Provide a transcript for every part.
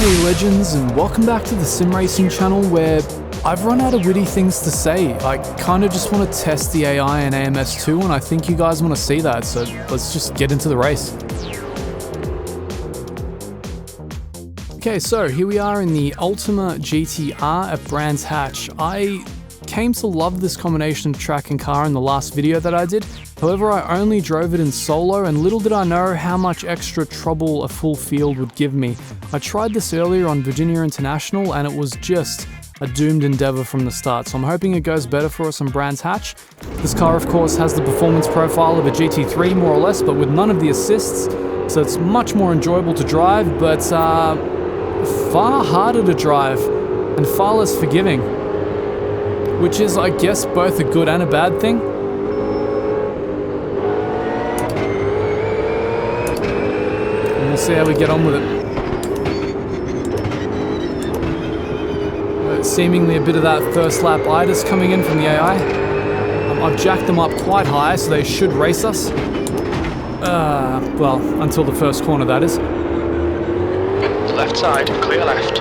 Hey legends, and welcome back to the Sim Racing channel, where I've run out of witty things to say. I kinda just want to test the AI in AMS2, and I think you guys want to see that, so let's just get into the race. Okay, so here we are in the Ultima GTR at Brands Hatch. I came to love this combination of track and car in the last video that I did. However, I only drove it in solo, and little did I know how much extra trouble a full field would give me. I tried this earlier on Virginia International, and it was just a doomed endeavor from the start, so I'm hoping it goes better for us on Brands Hatch. This car, of course, has the performance profile of a GT3 more or less, but with none of the assists, so it's much more enjoyable to drive, but far harder to drive and far less forgiving, which is, I guess, both a good and a bad thing. And we'll see how we get on with it. Seemingly a bit of that first lap itis coming in from the AI. I've jacked them up quite high, so they should race us. Well, until the first corner, that is. Left side, clear left.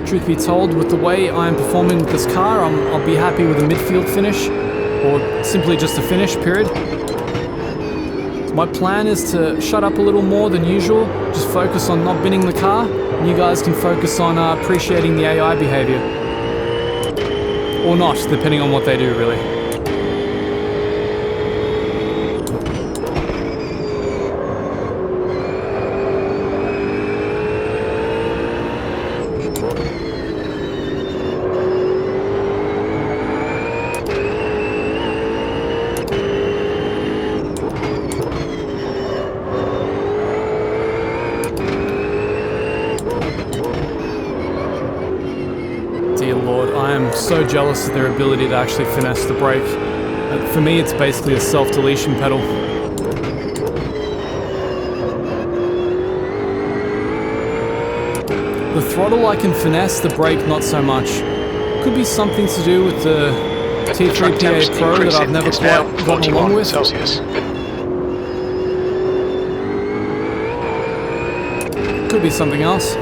Truth be told, with the way I am performing with this car, I'll be happy with a midfield finish, or simply just a finish, period. So my plan is to shut up a little more than usual, just focus on not binning the car, and you guys can focus on appreciating the AI behavior. Or not, depending on what they do, really. Dear Lord, I am so jealous of their ability to actually finesse the brake. For me, it's basically a self-deletion pedal. The throttle I can finesse, the brake not so much. Could be something to do with the T3PA Pro that I've never quite gotten along with. Could be something else.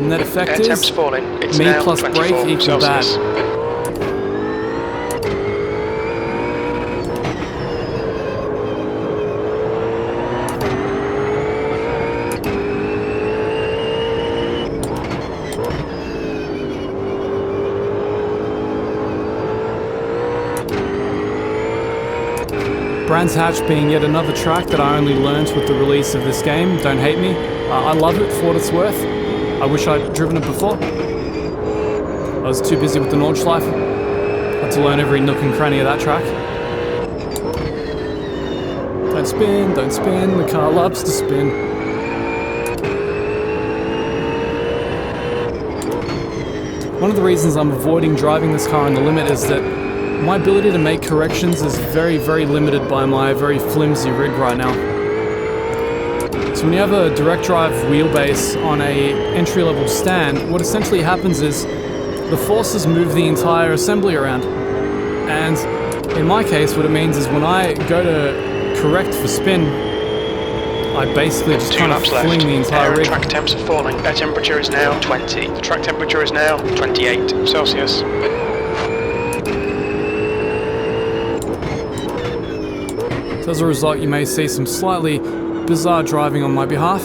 Net effect is me plus brake equal bad. Brands Hatch being yet another track that I only learnt with the release of this game. Don't hate me. I love it for what it's worth. I wish I'd driven it before. I was too busy with the Nordschleife. Had to learn every nook and cranny of that track. Don't spin, the car loves to spin. One of the reasons I'm avoiding driving this car on the limit is that my ability to make corrections is very, very limited by my very flimsy rig right now. So when you have a direct drive wheelbase on a entry-level stand, what essentially happens is the forces move the entire assembly around. And in my case, what it means is when I go to correct for spin, I basically just kind of fling the entire rig. Track temps are falling. Air temperature is now 20. The track temperature is now 28 Celsius. So as a result, you may see some slightly bizarre driving on my behalf.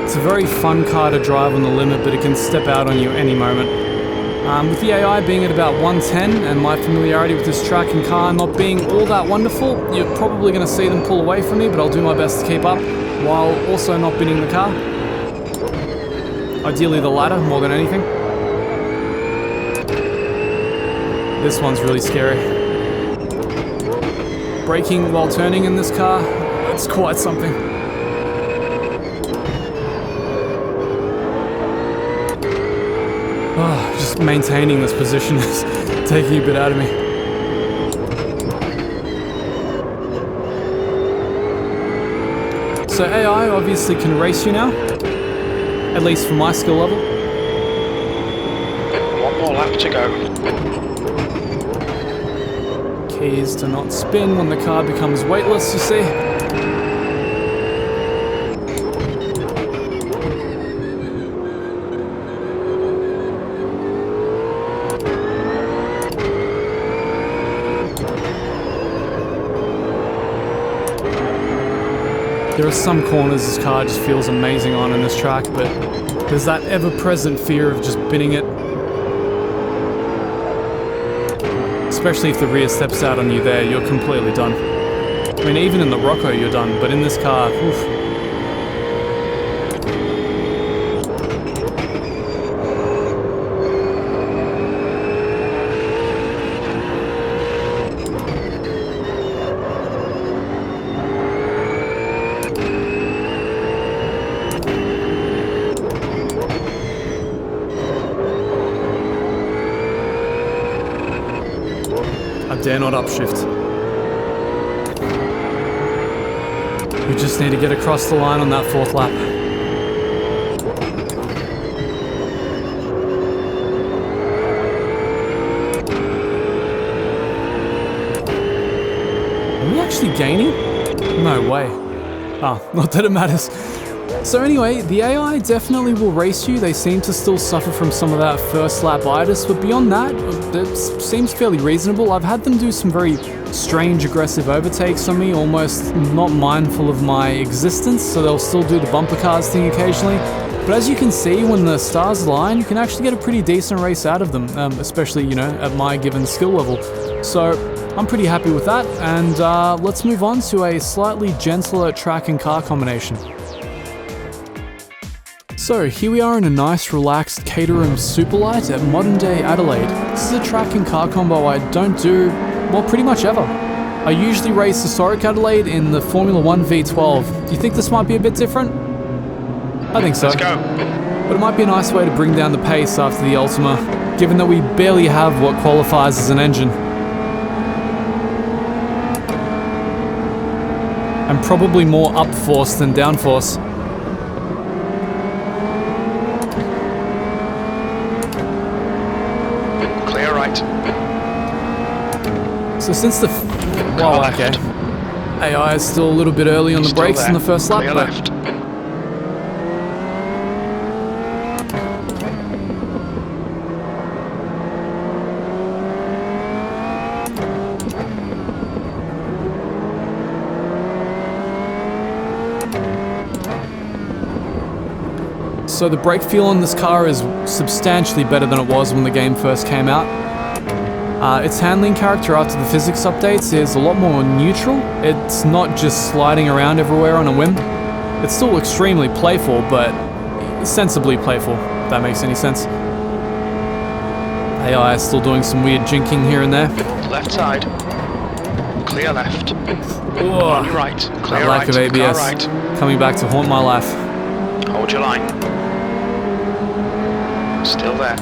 It's a very fun car to drive on the limit, but it can step out on you any moment. With the AI being at about 110 and my familiarity with this track and car not being all that wonderful, you're probably going to see them pull away from me, but I'll do my best to keep up while also not binning the car. Ideally the latter more than anything. This one's really scary. Braking while turning in this car, it's quite something. Oh, just maintaining this position is taking a bit out of me. So AI obviously can race you now, at least for my skill level. One more lap to go. Keys to not spin when the car becomes weightless, you see. There are some corners this car just feels amazing on in this track, but there's that ever-present fear of just binning it. Especially if the rear steps out on you there, you're completely done. I mean, even in the Rocco you're done, but in this car, oof. I dare not upshift. We just need to get across the line on that 4th lap. Are we actually gaining? No way. Ah, not that it matters. So anyway, the AI definitely will race you. They seem to still suffer from some of that first lap itis, but beyond that, it seems fairly reasonable. I've had them do some very strange aggressive overtakes on me, almost not mindful of my existence, so they'll still do the bumper cars thing occasionally. But as you can see, when the stars align, you can actually get a pretty decent race out of them, especially, you know, at my given skill level. So I'm pretty happy with that, and let's move on to a slightly gentler track and car combination. So here we are in a nice relaxed Caterham Superlight at modern day Adelaide. This is a track and car combo I don't do, well, pretty much ever. I usually race historic Adelaide in the Formula 1 V12. Do you think this might be a bit different? I think so. Let's go. But it might be a nice way to bring down the pace after the Ultima, given that we barely have what qualifies as an engine. And probably more up force than down force. So since the okay, AI is still a little bit early on the brakes in the first lap, but so the brake feel on this car is substantially better than it was when the game first came out. Its handling character after the physics updates is a lot more neutral. It's not just sliding around everywhere on a whim. It's still extremely playful, but sensibly playful, if that makes any sense. AI is still doing some weird jinking here and there. Left side. Clear left. Whoa. On your right. Clear lack right. of ABS Right. coming back to haunt my life. Hold your line. Still there.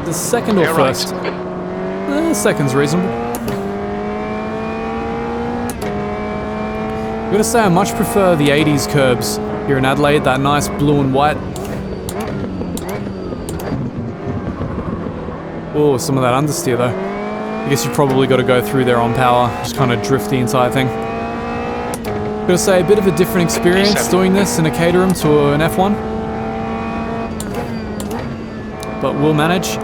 The second or Clear first? Right. Second's reasonable. I'm gonna say I much prefer the 80s curbs here in Adelaide, that nice blue and white. Oh, some of that understeer though. I guess you probably got to go through there on power, just kind of drift the entire thing. Gotta say, a bit of a different experience doing this in a Caterham to an F1. But we'll manage.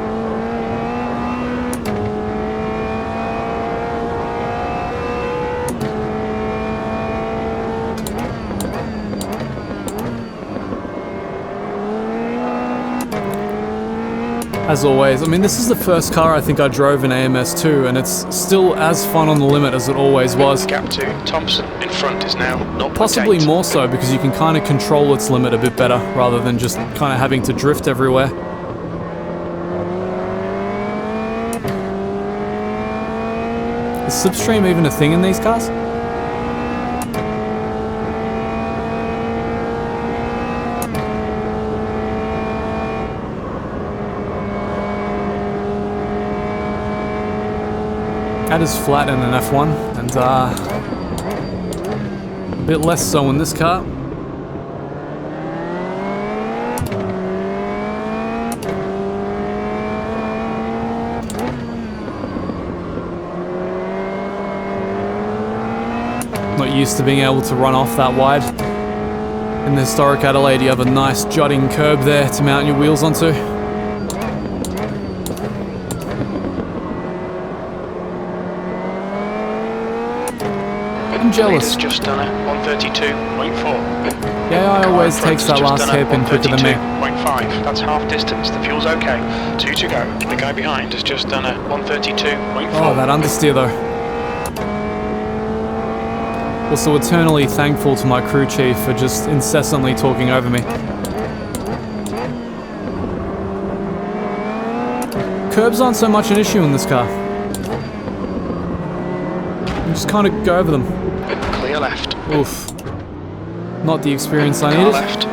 As always, I mean, this is the first car I think I drove in AMS2, and it's still as fun on the limit as it always was. Gap to Thompson in front is now 0.8. Possibly more so, because you can kind of control its limit a bit better, rather than just kind of having to drift everywhere. Is slipstream even a thing in these cars? That is flat in an F1, and A bit less so in this car. Not used to being able to run off that wide. In the historic Adelaide, you have a nice jutting curb there to mount your wheels onto. I'm jealous. Just done a 132.4. The AI always takes that last hairpin quicker than me. 132.5. That's half distance. The fuel's okay. 2 to go. The guy behind has just done a 132.4. Oh, that understeer though. Also eternally thankful to my crew chief for just incessantly talking over me. Curbs aren't so much an issue in this car. You just kind of go over them. Clear left. Oof. Not the experience I Car needed. left.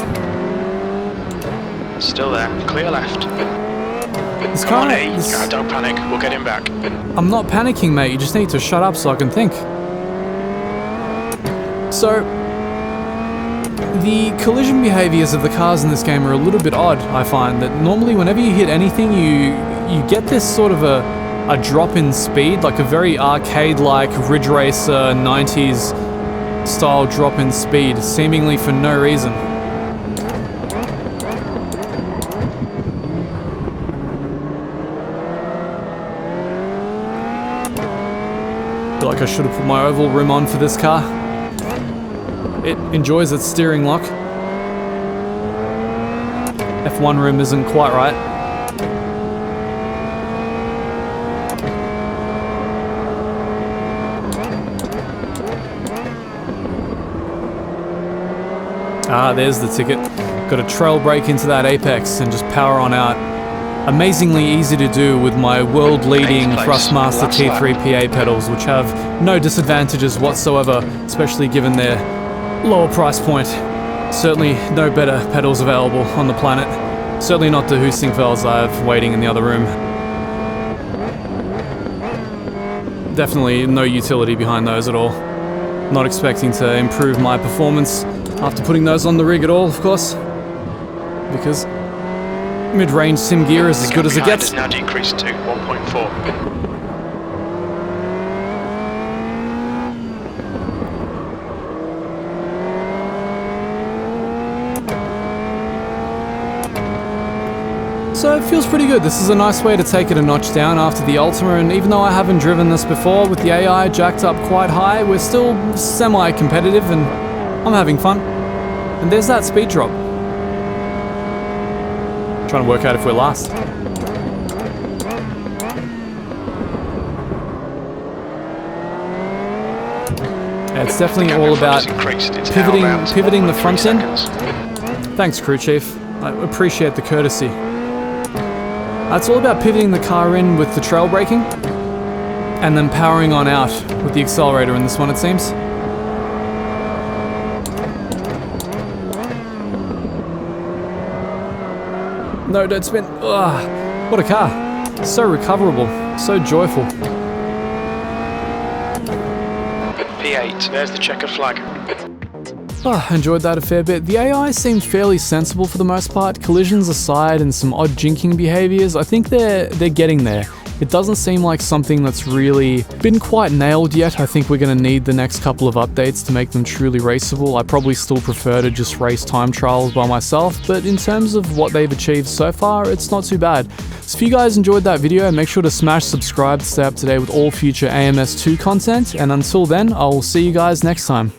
Still there. Clear left. This Come on, car, A. Don't panic. We'll get him back. I'm not panicking, mate. You just need to shut up so I can think. So, the collision behaviors of the cars in this game are a little bit odd, I find. That normally whenever you hit anything, you get this sort of a drop in speed, like a very arcade-like Ridge Racer 90s style drop in speed, seemingly for no reason. I feel like I should have put my oval rim on for this car. It enjoys its steering lock. F1 rim isn't quite right. Ah, there's the ticket. Got a trail brake into that apex and just power on out. Amazingly easy to do with my world-leading Thrustmaster T3PA pedals, which have no disadvantages whatsoever, especially given their lower price point. Certainly no better pedals available on the planet. Certainly not the Heusinkvelds I have waiting in the other room. Definitely no utility behind those at all. Not expecting to improve my performance after putting those on the rig at all, of course. Because mid-range sim gear is as good as it gets. Now decreased to 1.4. So it feels pretty good. This is a nice way to take it a notch down after the Ultima, and even though I haven't driven this before with the AI jacked up quite high, we're still semi-competitive and I'm having fun. And there's that speed drop. Trying to work out if we're last. Yeah, it's definitely all about pivoting the front end. Thanks, crew chief. I appreciate the courtesy. It's all about pivoting the car in with the trail braking and then powering on out with the accelerator in this one, it seems. No, don't spin. Ugh, what a car. So recoverable, so joyful. P8, there's the checkered flag. Oh, enjoyed that a fair bit. The AI seemed fairly sensible for the most part. Collisions aside and some odd jinking behaviors, I think they're getting there. It doesn't seem like something that's really been quite nailed yet. I think we're going to need the next couple of updates to make them truly raceable. I probably still prefer to just race time trials by myself, but in terms of what they've achieved so far, it's not too bad. So if you guys enjoyed that video, make sure to smash subscribe to stay up to date with all future AMS2 content, and until then, I'll see you guys next time.